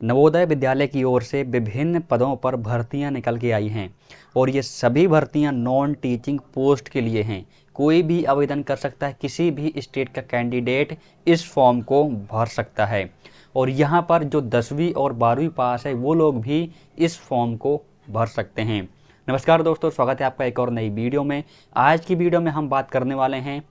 नवोदय विद्यालय की ओर से विभिन्न पदों पर भर्तियां निकल के आई हैं और ये सभी भर्तियां नॉन टीचिंग पोस्ट के लिए हैं। कोई भी आवेदन कर सकता है, किसी भी स्टेट का कैंडिडेट इस फॉर्म को भर सकता है और यहाँ पर जो 10वीं और 12वीं पास है वो लोग भी इस फॉर्म को भर सकते हैं। नमस्कार दोस्तों, स्वागत है आपका एक और नई वीडियो में। आज की वीडियो में हम बात करने वाले हैं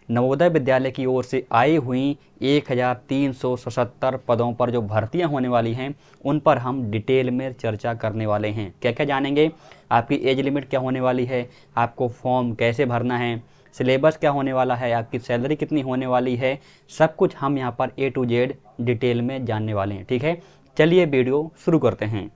नवोदय विद्यालय की ओर से आई हुई 1377 पदों पर जो भर्तियां होने वाली हैं उन पर हम डिटेल में चर्चा करने वाले हैं। क्या क्या जानेंगे, आपकी एज लिमिट क्या होने वाली है, आपको फॉर्म कैसे भरना है, सिलेबस क्या होने वाला है, आपकी सैलरी कितनी होने वाली है, सब कुछ हम यहाँ पर A to Z डिटेल में जानने वाले हैं। ठीक है, चलिए वीडियो शुरू करते हैं।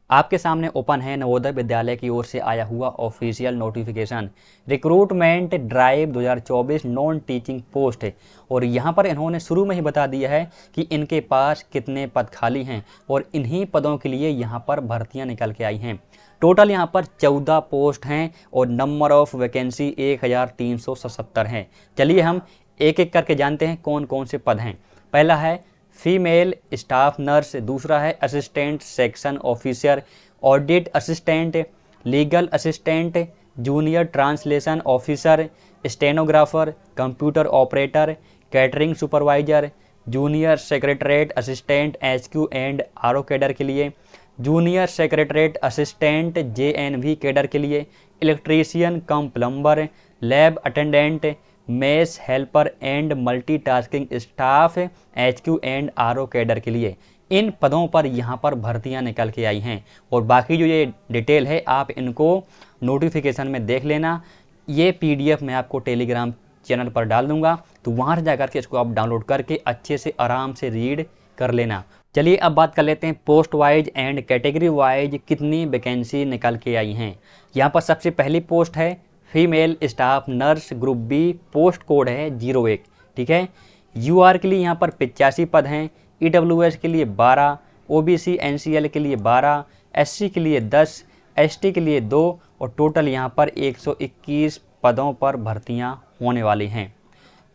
आपके सामने ओपन है नवोदय विद्यालय की ओर से आया हुआ official notification recruitment drive 2024 non teaching post है और यहाँ पर इन्होंने शुरू में ही बता दिया है कि इनके पास कितने पद खाली हैं और इन्हीं पदों के लिए यहाँ पर भर्तियाँ निकल के आई हैं। टोटल यहाँ पर 14 पोस्ट हैं और नंबर ऑफ वैकेंसी 1377 हैं। चलिए हम एक एक करके जानते हैं कौन कौन से पद हैं। पहला है फीमेल स्टाफ नर्स, दूसरा है assistant section officer, audit assistant, legal assistant, junior translation officer, stenographer, computer operator, catering supervisor, junior secretariat assistant HQ and RO cadre के लिए, junior secretariat assistant JNV cadre के लिए, electrician cum plumber, lab attendant, mess helper and multitasking staff HQ and RO cadre के लिए। इन पदों पर यहाँ पर भर्तियाँ निकल के आई हैं और बाकी जो ये डिटेल है आप इनको नोटिफिकेशन में देख लेना। ये PDF मैं आपको टेलीग्राम चैनल पर डाल दूंगा, तो वहाँ से जाकर के इसको आप डाउनलोड करके अच्छे से आराम से रीड कर लेना। चलिए अब बात कर लेते हैं post wise and category wise कितनी वैकेंसी निकल के आई हैं। यहाँ पर सबसे पहली पोस्ट है female staff nurse group B, post code है 01। ठीक है, UR के लिए यहाँ पर 85 पद हैं, EWS के लिए 12, OBC NCL के लिए 12, SC के लिए 10, ST के लिए 2 और टोटल यहाँ पर 121 पदों पर भर्तियाँ होने वाली हैं।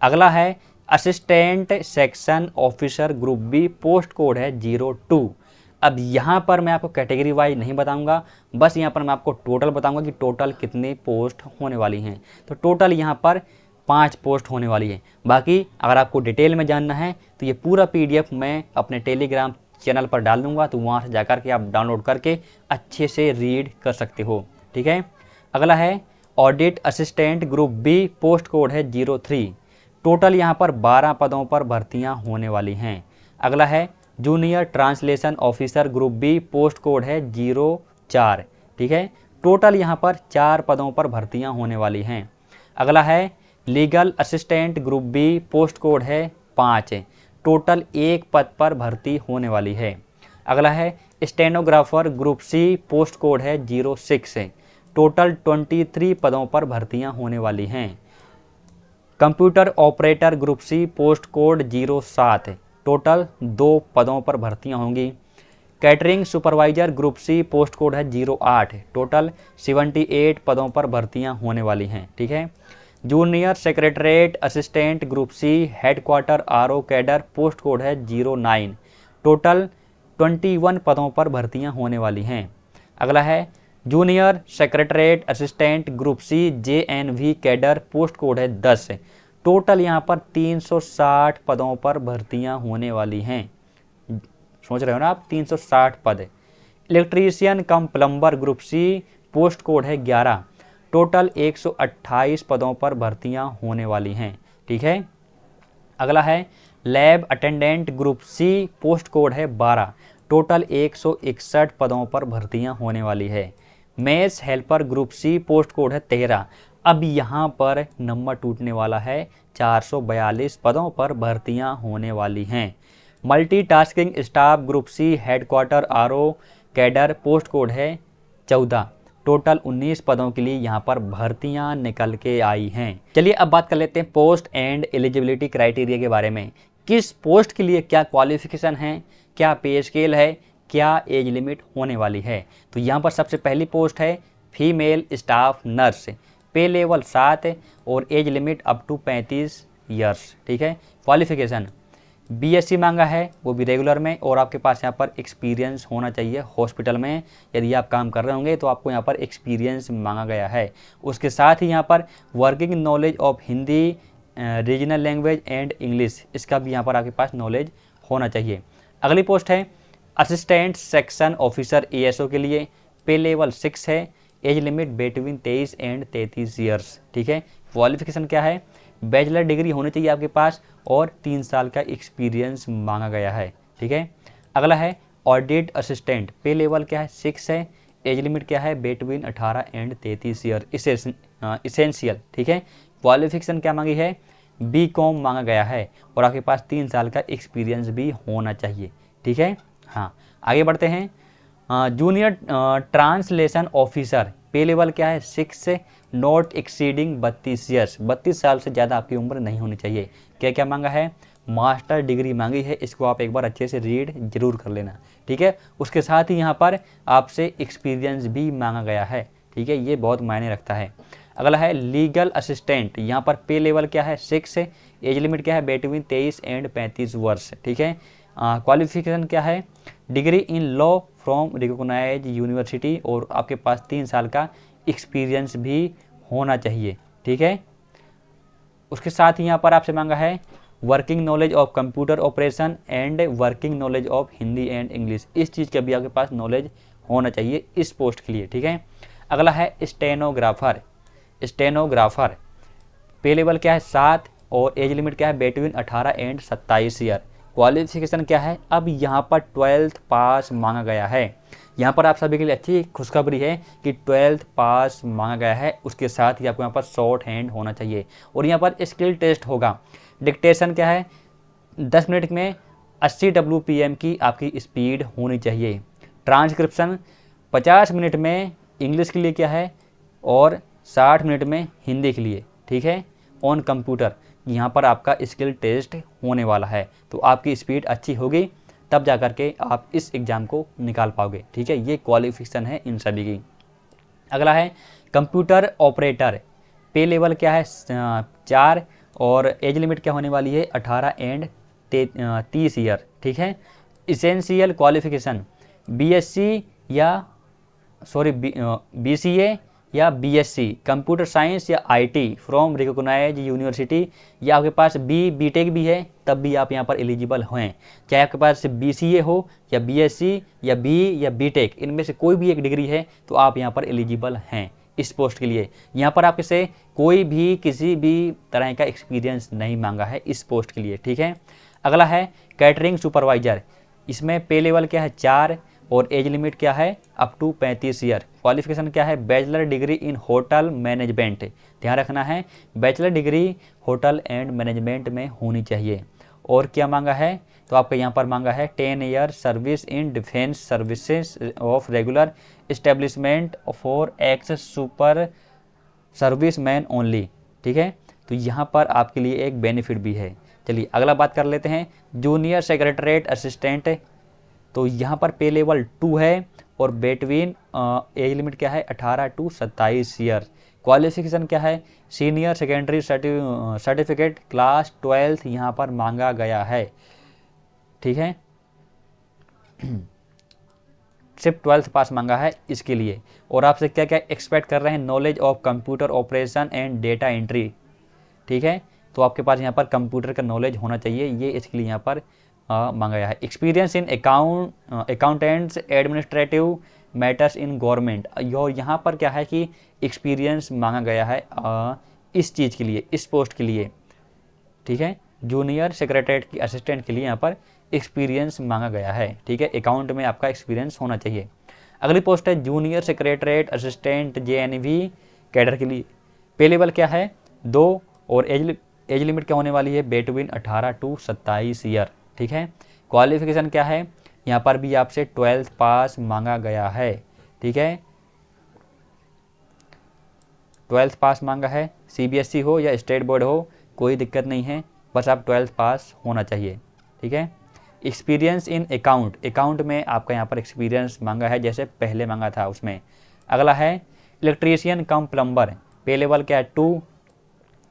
अगला है assistant section officer group B, post code है 02। अब यहाँ पर मैं आपको कैटेगरी वाइज नहीं बताऊंगा, बस यहाँ पर मैं आपको टोटल बताऊंगा कि टोटल कितने पोस्ट होने वाली हैं। तो टोटल यहाँ पर 5 पोस्ट होने वाली है। बाकी अगर आपको डिटेल में जानना है तो ये पूरा PDF मैं अपने टेलीग्राम चैनल पर डाल दूंगा, तो वहाँ से जाकर के आप डाउनलोड करके अच्छे से रीड कर सकते हो। ठीक है, अगला है audit assistant group B, post code है 03। टोटल यहाँ पर 12 पदों पर भर्तियाँ होने वाली हैं। अगला है junior translation officer group B, post code है 04। ठीक है, टोटल यहाँ पर 4 पदों पर भर्तियाँ होने वाली हैं। अगला है legal assistant group B, post code है 5। टोटल 1 पद पर भर्ती होने वाली है। अगला है stenographer group C, post code है 06। टोटल 23 पदों पर भर्तियाँ होने वाली हैं। Computer operator group C, post code 07। Total 2 पदों पर भर्तियां होंगी। Catering supervisor group C, post code है 08। टोटल 78 पदों पर भर्तियां होने वाली हैं। ठीक है, junior secretariat assistant group C, headquarter RO cadre, post code है 09। टोटल 21 पदों पर भर्तियां होने वाली हैं। अगला है junior secretariat assistant group C, JNV cadre, post code है 10। टोटल यहाँ पर 360 पदों पर भर्तियां होने वाली हैं। सोच रहे हो ना आप, 360 पद। Electrician cum plumber group C, post code है 11। टोटल 128 पदों पर भर्तियां होने वाली हैं। ठीक है, अगला है lab attendant group C, post code है 12। टोटल 161 पदों पर भर्तियां होने वाली है। Mess helper group C, post code है 13। अब यहाँ पर नंबर टूटने वाला है, 442 पदों पर भर्तियां होने वाली हैं। Multitasking staff group C, headquarter RO cadre, post code है 14। टोटल 19 पदों के लिए यहाँ पर भर्तियां निकल के आई हैं। चलिए अब बात कर लेते हैं पोस्ट एंड एलिजिबिलिटी क्राइटेरिया के बारे में। किस पोस्ट के लिए क्या क्वालिफिकेशन है, क्या पे स्केल है, क्या एज लिमिट होने वाली है। तो यहाँ पर सबसे पहली पोस्ट है female staff nurse, pay level 7 और age limit up to 35 years. ठीक है, क्वालिफिकेशन बीएससी मांगा है वो भी रेगुलर में, और आपके पास यहाँ पर एक्सपीरियंस होना चाहिए हॉस्पिटल में। यदि आप काम कर रहे होंगे तो आपको यहाँ पर एक्सपीरियंस मांगा गया है। उसके साथ ही यहाँ पर working knowledge of Hindi, regional language and English, इसका भी यहाँ पर आपके पास नॉलेज होना चाहिए। अगली पोस्ट है असिस्टेंट सेक्शन ऑफिसर एएसओ के लिए, पे लेवल 6 है, age limit between 23 and 33 years. ठीक है, क्वालिफिकेशन क्या है, बैचलर डिग्री होनी चाहिए आपके पास और 3 साल का एक्सपीरियंस मांगा गया है। ठीक है, अगला है ऑडिट असिस्टेंट, पे लेवल क्या है 6 है, एज लिमिट क्या है बिटवीन 18 एंड 33 ईयर, इसेंशियल। ठीक है, क्वालिफिकेशन क्या मांगी है, बीकॉम मांगा गया है और आपके पास 3 साल का एक्सपीरियंस भी होना चाहिए। ठीक है, हाँ आगे बढ़ते हैं। जूनियर ट्रांसलेशन ऑफिसर, पे लेवल क्या है 6, नॉट एक्सीडिंग 32 ईयर्स, 32 साल से ज़्यादा आपकी उम्र नहीं होनी चाहिए। क्या क्या मांगा है, मास्टर डिग्री मांगी है, इसको आप एक बार अच्छे से रीड जरूर कर लेना। ठीक है, उसके साथ ही यहाँ पर आपसे एक्सपीरियंस भी मांगा गया है। ठीक है, ये बहुत मायने रखता है। अगला है लीगल असिस्टेंट, यहाँ पर पे लेवल क्या है 6, एज लिमिट क्या है बिटवीन 23 एंड 35 वर्ष। ठीक है, क्वालिफिकेशन क्या है, degree in law from recognised university और आपके पास 3 साल का एक्सपीरियंस भी होना चाहिए। ठीक है, उसके साथ ही यहाँ पर आपसे मांगा है working knowledge of computer operation and working knowledge of Hindi and English, इस चीज़ का भी आपके पास नॉलेज होना चाहिए इस पोस्ट के लिए। ठीक है, अगला है स्टेनोग्राफर, स्टेनोग्राफर पे लेवल क्या है 7 और एज लिमिट क्या है बिटवीन 18 एंड 27 ईयर। क्वालिफिकेशन क्या है, अब यहाँ पर 12th पास मांगा गया है। यहाँ पर आप सभी के लिए अच्छी खुशखबरी है कि 12th पास मांगा गया है, उसके साथ ही आपको यहाँ पर शॉर्ट हैंड होना चाहिए और यहाँ पर स्किल टेस्ट होगा। डिक्टेशन क्या है, 10 मिनट में 80 WPM की आपकी स्पीड होनी चाहिए। ट्रांसक्रिप्शन 50 मिनट में इंग्लिश के लिए क्या है और 60 मिनट में हिंदी के लिए। ठीक है, ऑन कंप्यूटर यहाँ पर आपका स्किल टेस्ट होने वाला है, तो आपकी स्पीड अच्छी होगी तब जा कर के आप इस एग्ज़ाम को निकाल पाओगे। ठीक है, ये क्वालिफिकेशन है इन सभी की। अगला है कंप्यूटर ऑपरेटर, पे लेवल क्या है 4 और एज लिमिट क्या होने वाली है 18 एंड 30 ईयर। ठीक है, इसेंशियल क्वालिफिकेशन बीएससी या BCA या BSc कंप्यूटर साइंस या IT फ्रॉम रिकॉग्नाइज्ड यूनिवर्सिटी, या आपके पास BTech भी है तब भी आप यहाँ पर एलिजिबल हैं। चाहे आपके पास BCA हो या BSc या या BTech, इनमें से कोई भी एक डिग्री है तो आप यहाँ पर एलिजिबल हैं इस पोस्ट के लिए। यहाँ पर आपसे से कोई भी किसी भी तरह का एक्सपीरियंस नहीं मांगा है इस पोस्ट के लिए। ठीक है, अगला है कैटरिंग सुपरवाइजर, इसमें पे लेवल क्या है 4 और एज लिमिट क्या है अप टू 35 ईयर। क्वालिफिकेशन क्या है, bachelor degree in hotel management, ध्यान रखना है bachelor degree hotel and management में होनी चाहिए। और क्या मांगा है, तो आपका यहाँ पर मांगा है 10 year service in defence services of regular establishment for x super service man only. ठीक है, तो यहाँ पर आपके लिए एक बेनिफिट भी है। चलिए अगला बात कर लेते हैं जूनियर सेक्रेटरीट असिस्टेंट, तो यहाँ पर पे लेवल 2 है और बिटवीन एज लिमिट क्या है 18 टू 27 ईयर। क्वालिफिकेशन क्या है, senior secondary certificate class 12th यहाँ पर मांगा गया है। ठीक है, सिर्फ 12th पास मांगा है इसके लिए। और आपसे क्या क्या एक्सपेक्ट कर रहे हैं, knowledge of computer operation and data entry. ठीक है, तो आपके पास यहाँ पर कंप्यूटर का नॉलेज होना चाहिए, ये इसके लिए यहाँ पर मांगा गया है। Experience in accountants administrative matters in government, यहाँ पर क्या है कि एक्सपीरियंस मांगा गया है इस चीज़ के लिए, इस पोस्ट के लिए। ठीक है, जूनियर सेक्रेटरीट की असिस्टेंट के लिए यहाँ पर एक्सपीरियंस मांगा गया है। ठीक है, अकाउंट में आपका एक्सपीरियंस होना चाहिए। अगली पोस्ट है junior secretariat assistant JNV cadre के लिए, पे लेवल क्या है 2 और एज लिमिट क्या होने वाली है बिटवीन 18 टू 27 ईयर। ठीक है, क्वालिफिकेशन क्या है, यहाँ पर भी आपसे 12th पास मांगा गया है। ठीक है, 12th पास मांगा है, CBSE हो या स्टेट बोर्ड हो कोई दिक्कत नहीं है, बस आप 12th पास होना चाहिए। ठीक है, एक्सपीरियंस इन अकाउंट में आपका यहाँ पर एक्सपीरियंस मांगा है जैसे पहले मांगा था उसमें। अगला है इलेक्ट्रीशियन कम प्लम्बर, पे लेवल क्या है 2,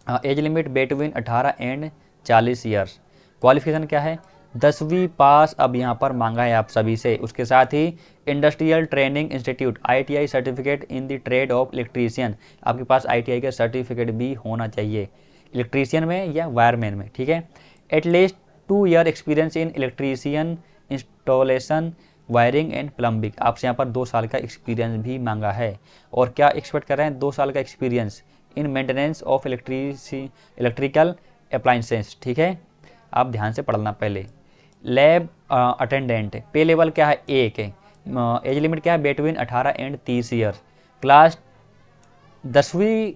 age limit between 18 and 40 years. Qualification क्या है, 10वीं पास अब यहाँ पर मांगा है आप सभी से। उसके साथ ही industrial training institute ITI certificate in the trade of electrician, आपके पास ITI का सर्टिफिकेट भी होना चाहिए इलेक्ट्रीशियन में या वायरमैन में, ठीक है। At least 2 year experience in electrician installation wiring and plumbing, आपसे यहाँ पर 2 साल का एक्सपीरियंस भी मांगा है। और क्या एक्सपेक्ट कर रहे हैं, 2 साल का experience in maintenance of electrical appliances, ठीक है। आप ध्यान से पढ़ना पहले। लैब अटेंडेंट, पे लेवल क्या है, 1 है। एज लिमिट क्या है, बिटवीन 18 एंड 30 ईयर। क्लास 10वीं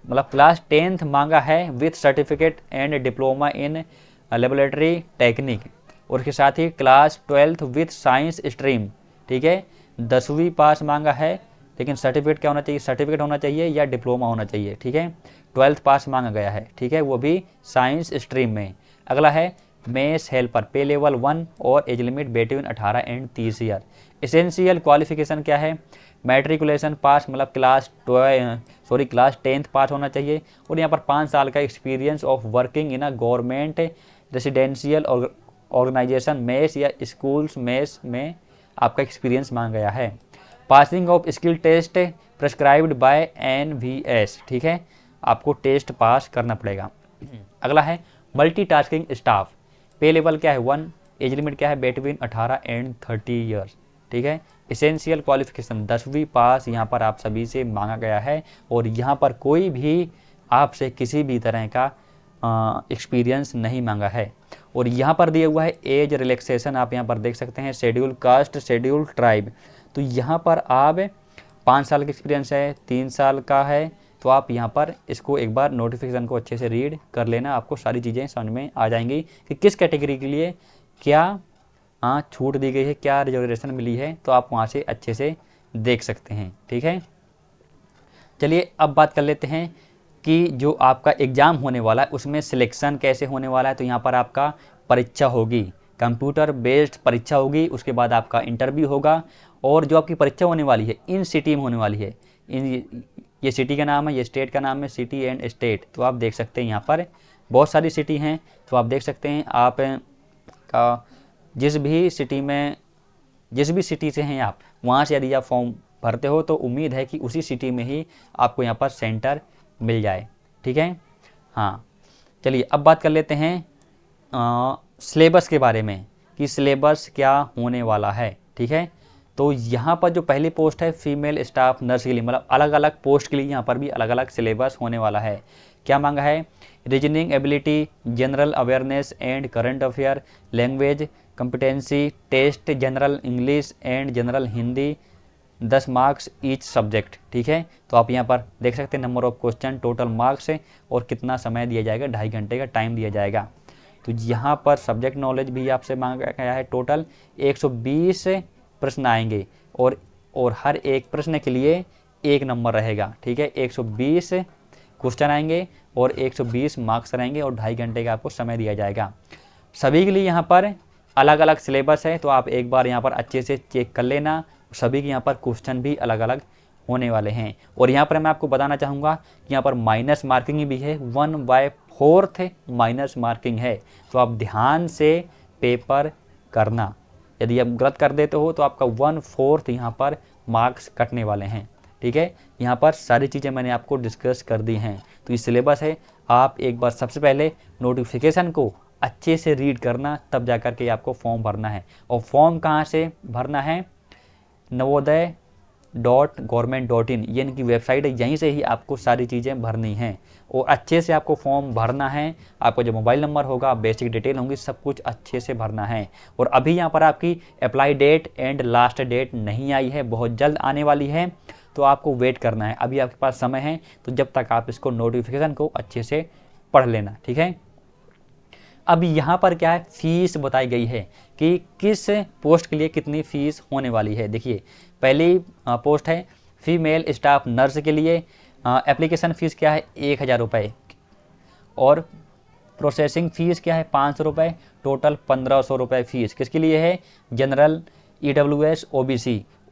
मतलब क्लास 10th मांगा है with certificate and diploma in laboratory technique, और उसके साथ ही class 12th with science stream, ठीक है। 10वीं पास मांगा है, लेकिन सर्टिफिकेट क्या होना चाहिए, सर्टिफिकेट होना चाहिए या डिप्लोमा होना चाहिए, ठीक है। 12th पास मांगा गया है, ठीक है, वो भी साइंस स्ट्रीम में। अगला है मेस हेल्पर, पे लेवल 1 और age limit between 18 and 30 year. Essential qualification क्या है, मैट्रिकुलेशन पास मतलब क्लास 10th पास होना चाहिए, और यहाँ पर 5 साल का experience of working in a government residential organisation mess या स्कूल्स मेस में आपका एक्सपीरियंस मांगा गया है। Passing of skill test prescribed by NVS, ठीक है, आपको टेस्ट पास करना पड़ेगा। अगला है मल्टीटास्किंग स्टाफ, पे लेवल क्या है 1, एज लिमिट क्या है बिटवीन 18 एंड 30 ईयर्स, ठीक है। एसेंशियल क्वालिफिकेशन 10वीं पास यहाँ पर आप सभी से मांगा गया है, और यहाँ पर कोई भी आपसे किसी भी तरह का एक्सपीरियंस नहीं मांगा है। और यहाँ पर दिया हुआ है एज रिलैक्सेशन, आप यहाँ पर देख सकते हैं शेड्यूल कास्ट शेड्यूल ट्राइब, तो यहाँ पर आप 5 साल का एक्सपीरियंस है, 3 साल का है, तो आप यहाँ पर इसको एक बार नोटिफिकेशन को अच्छे से रीड कर लेना, आपको सारी चीज़ें समझ में आ जाएंगी कि किस कैटेगरी के लिए क्या छूट दी गई है, क्या रिजर्वेशन मिली है, तो आप वहाँ से अच्छे से देख सकते हैं, ठीक है। चलिए अब बात कर लेते हैं कि जो आपका एग्ज़ाम होने वाला है उसमें सिलेक्शन कैसे होने वाला है। तो यहाँ पर आपका परीक्षा होगी, कंप्यूटर बेस्ड परीक्षा होगी, उसके बाद आपका इंटरव्यू होगा, और जो आपकी परीक्षा होने वाली है इन सिटी में होने वाली है। ये सिटी का नाम है, ये स्टेट का नाम है, सिटी एंड स्टेट। तो आप देख सकते हैं यहाँ पर बहुत सारी सिटी हैं, तो आप देख सकते हैं आप का जिस भी सिटी से हैं आप, वहाँ से यदि आप फॉर्म भरते हो तो उम्मीद है कि उसी सिटी में ही आपको यहाँ पर सेंटर मिल जाए, ठीक है। हाँ, चलिए अब बात कर लेते हैं सिलेबस के बारे में कि सिलेबस क्या होने वाला है, ठीक है। तो यहाँ पर जो पहली पोस्ट है फीमेल स्टाफ नर्स के लिए, मतलब अलग अलग पोस्ट के लिए यहाँ पर भी अलग अलग सिलेबस होने वाला है। क्या मांगा है, reasoning ability, general awareness and current affair, language competency test, general English and general Hindi, 10 marks each subject, ठीक है। तो आप यहाँ पर देख सकते हैं number of question, total marks और कितना समय दिया जाएगा, 2.5 घंटे का टाइम दिया जाएगा। तो यहाँ पर सब्जेक्ट नॉलेज भी आपसे मांगा गया है, टोटल 120 प्रश्न आएंगे, और हर एक प्रश्न के लिए 1 नंबर रहेगा, ठीक है। 120 क्वेश्चन आएंगे और 120 मार्क्स रहेंगे, और 2.5 घंटे का आपको समय दिया जाएगा। सभी के लिए यहाँ पर अलग अलग सिलेबस है, तो आप एक बार यहाँ पर अच्छे से चेक कर लेना। सभी के यहाँ पर क्वेश्चन भी अलग अलग होने वाले हैं। और यहाँ पर मैं आपको बताना चाहूँगा कि यहाँ पर माइनस मार्किंग भी है, 1/4 माइनस मार्किंग है, तो आप ध्यान से पेपर करना। यदि आप गलत कर देते हो तो आपका 1/4 यहाँ पर मार्क्स कटने वाले हैं, ठीक है। यहाँ पर सारी चीज़ें मैंने आपको डिस्कस कर दी हैं। तो ये सिलेबस है, आप एक बार सबसे पहले नोटिफिकेशन को अच्छे से रीड करना, तब जा कर के आपको फॉर्म भरना है। और फॉर्म कहाँ से भरना है, navodaya.government.in ये इनकी वेबसाइट है, यहीं से ही आपको सारी चीज़ें भरनी हैं। और अच्छे से आपको फॉर्म भरना है, आपका जो मोबाइल नंबर होगा, बेसिक डिटेल होंगी, सब कुछ अच्छे से भरना है। और अभी यहाँ पर आपकी apply date and last date नहीं आई है, बहुत जल्द आने वाली है, तो आपको वेट करना है। अभी आपके पास समय है, तो जब तक आप इसको नोटिफिकेशन को अच्छे से पढ़ लेना, ठीक है। अब यहाँ पर क्या है, फीस बताई गई है कि किस पोस्ट के लिए कितनी फ़ीस होने वाली है। देखिए पहली पोस्ट है फीमेल स्टाफ नर्स के लिए, एप्लीकेशन फ़ीस क्या है 1000 रुपये, और प्रोसेसिंग फ़ीस क्या है 500 रुपये, टोटल 1500 रुपये फ़ीस किसके लिए है, जनरल, EWS,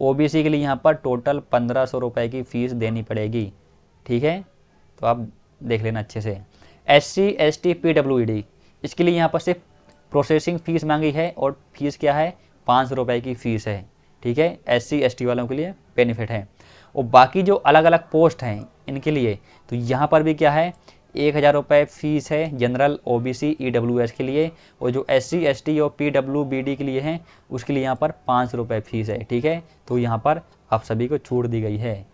OBC के लिए यहाँ पर टोटल 1500 रुपये की फ़ीस देनी पड़ेगी, ठीक है। तो आप देख लेना अच्छे से। SC ST PWD इसके लिए यहाँ पर सिर्फ प्रोसेसिंग फ़ीस मांगी है और फीस क्या है, 500 रुपये की फ़ीस है। ठीक है, SC ST वालों के लिए बेनिफिट है। और बाकी जो अलग अलग पोस्ट हैं इनके लिए तो यहाँ पर भी क्या है, 1000 रुपये फ़ीस है जनरल, OBC, EWS के लिए। और जो SC ST और PWBD के लिए हैं उसके लिए यहाँ पर 500 रुपये फ़ीस है। ठीक है, तो यहाँ पर आप सभी को छूट दी गई है।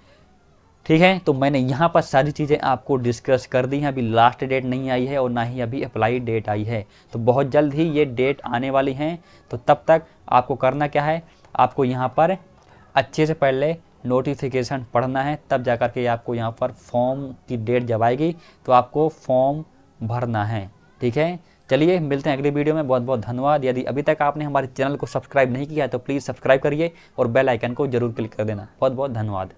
ठीक है, तो मैंने यहाँ पर सारी चीज़ें आपको डिस्कस कर दी हैं। अभी लास्ट डेट नहीं आई है और ना ही अभी अप्लाई डेट आई है, तो बहुत जल्द ही ये डेट आने वाली हैं। तो तब तक आपको करना क्या है, आपको यहाँ पर अच्छे से पहले नोटिफिकेशन पढ़ना है, तब जा कर के आपको यहाँ पर फॉर्म की डेट जब आएगी तो आपको फॉर्म भरना है। ठीक है, चलिए मिलते हैं अगली वीडियो में। बहुत बहुत धन्यवाद। यदि अभी तक आपने हमारे चैनल को सब्सक्राइब नहीं किया है तो प्लीज़ सब्सक्राइब करिए और बेल आइकन को जरूर क्लिक कर देना। बहुत बहुत धन्यवाद।